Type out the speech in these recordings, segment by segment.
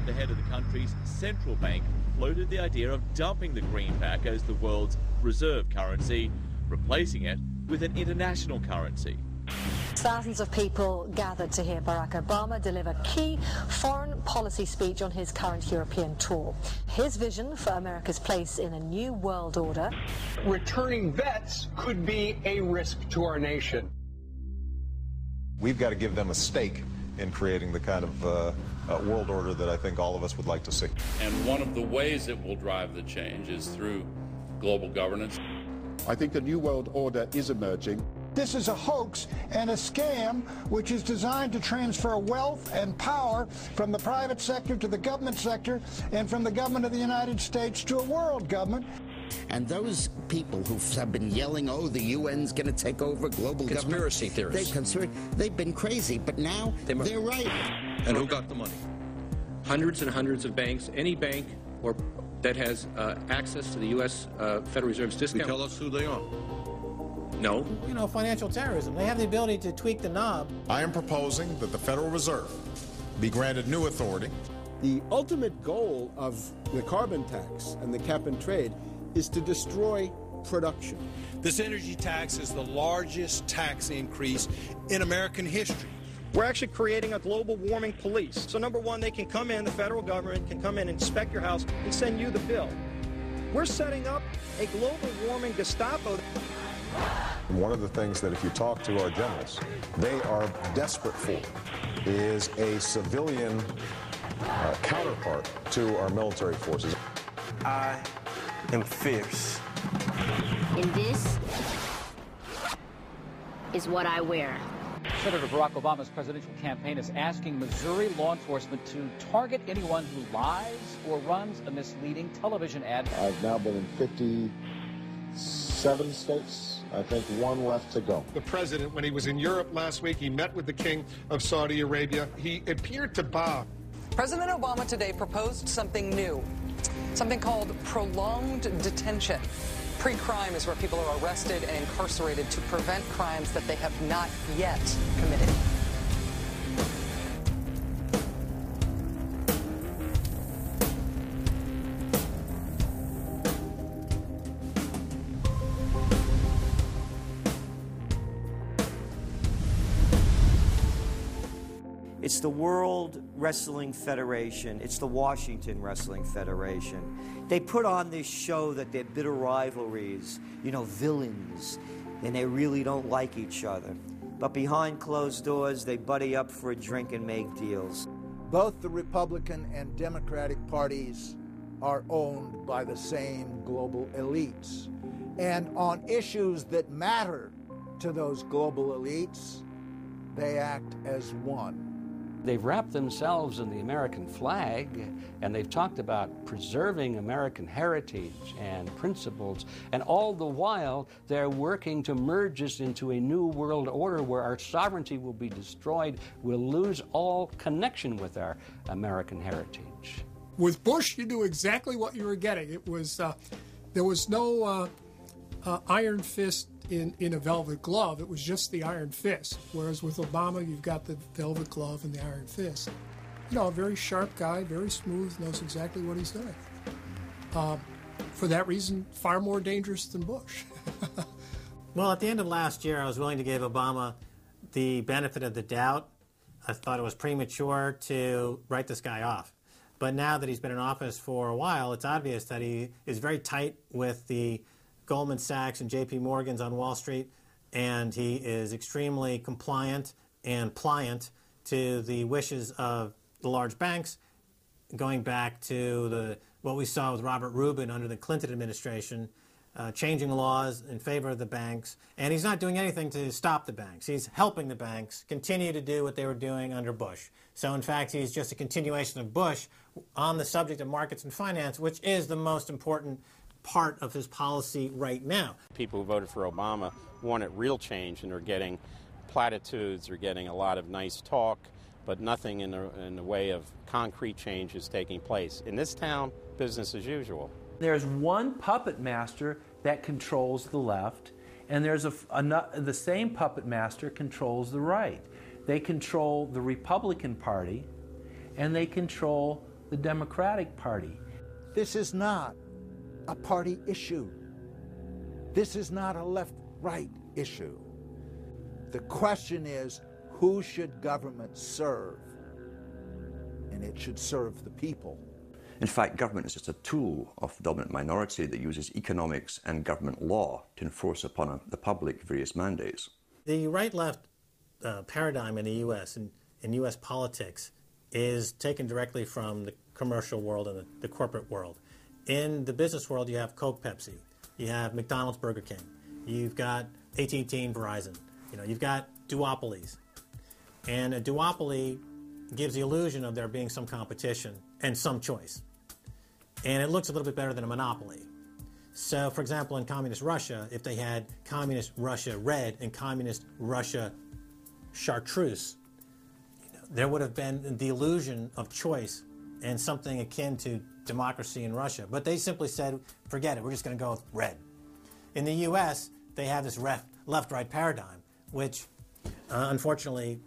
the head of the country's central bank floated the idea of dumping the greenback as the world's reserve currency, replacing it with an international currency. Thousands of people gathered to hear Barack Obama deliver key foreign policy speech on his current European tour. His vision for America's place in a new world order. Returning vets could be a risk to our nation. We've got to give them a stake in creating the kind of world order that I think all of us would like to see. And one of the ways it will drive the change is through global governance. I think a new world order is emerging. This is a hoax and a scam which is designed to transfer wealth and power from the private sector to the government sector and from the government of the United States to a world government. And those people who have been yelling, oh, the UN's going to take over global conspiracy government. Theorists. They've been crazy, but now they're right. And who got the money? Hundreds and hundreds of banks. Any bank that has access to the U.S. Federal Reserve's discount. Tell us who they are. No. You know, financial terrorism. They have the ability to tweak the knob. I am proposing that the Federal Reserve be granted new authority. The ultimate goal of the carbon tax and the cap and trade is to destroy production. This energy tax is the largest tax increase in American history. We're actually creating a global warming police. So number one, they can come in, the federal government can come in and inspect your house and send you the bill. We're setting up a global warming Gestapo. And one of the things that if you talk to our generals, they are desperate for is a civilian counterpart to our military forces. I am fierce. And this is what I wear. Senator Barack Obama's presidential campaign is asking Missouri law enforcement to target anyone who lies or runs a misleading television ad. I've now been in 57 states. I think one left to go. The president, when he was in Europe last week, he met with the king of Saudi Arabia. He appeared to bow. President Obama today proposed something new, something called prolonged detention. Pre-crime is where people are arrested and incarcerated to prevent crimes that they have not yet committed. It's the World Wrestling Federation. It's the Washington Wrestling Federation. They put on this show that they're bitter rivalries, you know, villains, and they really don't like each other. But behind closed doors, they buddy up for a drink and make deals. Both the Republican and Democratic parties are owned by the same global elites. And on issues that matter to those global elites, they act as one. They've wrapped themselves in the American flag, and they've talked about preserving American heritage and principles, and all the while they're working to merge us into a new world order where our sovereignty will be destroyed. We'll lose all connection with our American heritage. With Bush, you knew exactly what you were getting. It was there was no iron fist in a velvet glove. It was just the iron fist. Whereas with Obama, you've got the velvet glove and the iron fist. You know, a very sharp guy, very smooth, knows exactly what he's doing. For that reason, far more dangerous than Bush. Well, at the end of last year, I was willing to give Obama the benefit of the doubt. I thought it was premature to write this guy off. But now that he's been in office for a while, it's obvious that he is very tight with the Goldman Sachs and J.P. Morgan's on Wall Street, and he is extremely compliant and pliant to the wishes of the large banks, going back to what we saw with Robert Rubin under the Clinton administration, changing laws in favor of the banks. And he's not doing anything to stop the banks. He's helping the banks continue to do what they were doing under Bush. So, in fact, he's just a continuation of Bush on the subject of markets and finance, which is the most important part of his policy right now. People who voted for Obama wanted real change, and are getting platitudes, are getting a lot of nice talk, but nothing in the way of concrete change is taking place. In this town, business as usual. There's one puppet master that controls the left, and there's the same puppet master controls the right. They control the Republican Party, and they control the Democratic Party. This is not a party issue. This is not a left-right issue. The question is, who should government serve? And it should serve the people. In fact, government is just a tool of the dominant minority that uses economics and government law to enforce upon the public various mandates. The right-left paradigm in the U.S. and in U.S. politics is taken directly from the commercial world and the corporate world. In the business world, you have Coke, Pepsi. You have McDonald's, Burger King. You've got AT&T and Verizon. You've got duopolies. And a duopoly gives the illusion of there being some competition and some choice. And it looks a little bit better than a monopoly. So, for example, in communist Russia, if they had communist Russia red and communist Russia chartreuse, there would have been the illusion of choice and something akin to democracy in Russia. But they simply said, forget it, we're just going to go with red. In the U.S., they have this left-right paradigm, which, unfortunately,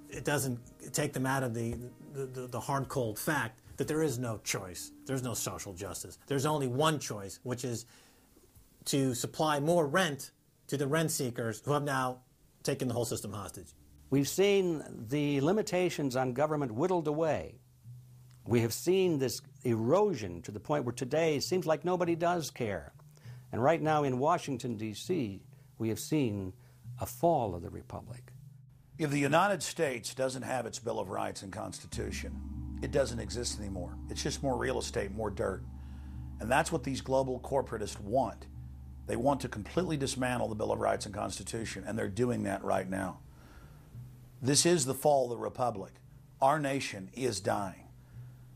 it doesn't take them out of the hard, cold fact that there is no choice. There's no social justice. There's only one choice, which is to supply more rent to the rent seekers who have now taken the whole system hostage. We've seen the limitations on government whittled away. We have seen this erosion to the point where today it seems like nobody does care. And right now in Washington, D.C., we have seen a fall of the republic. If the United States doesn't have its Bill of Rights and Constitution, it doesn't exist anymore. It's just more real estate, more dirt. And that's what these global corporatists want. They want to completely dismantle the Bill of Rights and Constitution, and they're doing that right now. This is the fall of the republic. Our nation is dying.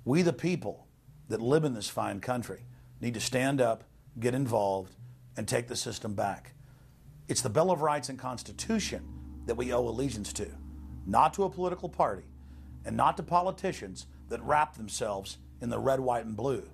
We, the people that live in this fine country, need to stand up, get involved, and take the system back. It's the Bill of Rights and Constitution that we owe allegiance to, not to a political party, and not to politicians that wrap themselves in the red, white, and blue,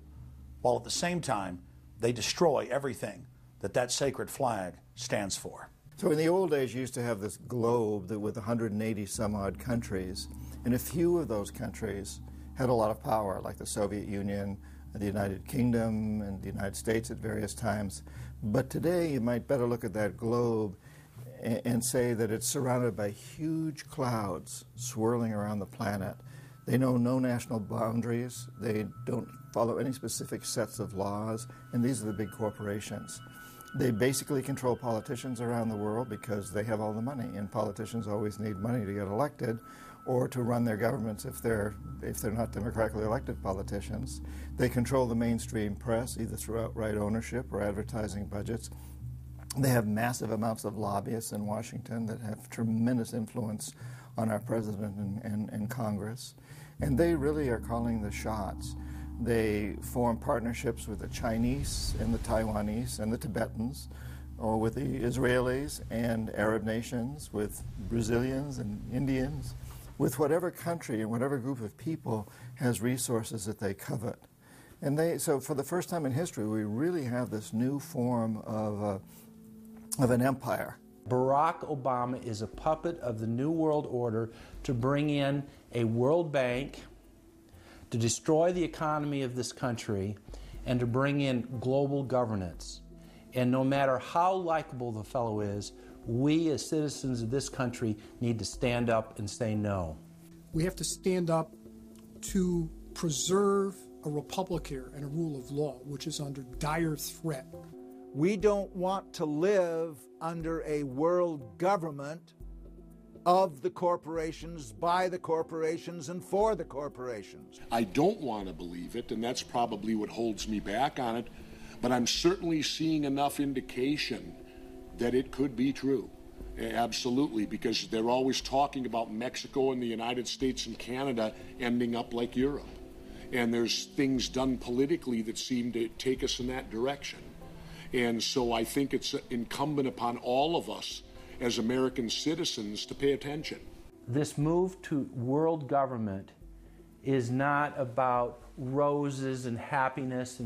while at the same time they destroy everything that sacred flag stands for. So in the old days, you used to have this globe that with 180 some odd countries, and a few of those countries had a lot of power, like the Soviet Union, the United Kingdom, and the United States at various times. But today, you might better look at that globe and say that it's surrounded by huge clouds swirling around the planet. They know no national boundaries. They don't follow any specific sets of laws, and these are the big corporations. They basically control politicians around the world because they have all the money, and politicians always need money to get elected or to run their governments if they're not democratically elected politicians. They control the mainstream press, either through outright ownership or advertising budgets. They have massive amounts of lobbyists in Washington that have tremendous influence on our president and Congress. And they really are calling the shots. They form partnerships with the Chinese and the Taiwanese and the Tibetans, or with the Israelis and Arab nations, with Brazilians and Indians, with whatever country and whatever group of people has resources that they covet. And so for the first time in history, we really have this new form of an empire. Barack Obama is a puppet of the New World Order to bring in a World Bank, to destroy the economy of this country, and to bring in global governance. And no matter how likable the fellow is, we as citizens of this country need to stand up and say no. We have to stand up to preserve a republic here and a rule of law, which is under dire threat. We don't want to live under a world government of the corporations, by the corporations, and for the corporations. I don't want to believe it, and that's probably what holds me back on it, but I'm certainly seeing enough indication that it could be true. Absolutely, because they're always talking about Mexico and the United States and Canada ending up like Europe. And there's things done politically that seem to take us in that direction. And so I think it's incumbent upon all of us as American citizens to pay attention. This move to world government is not about roses and happiness and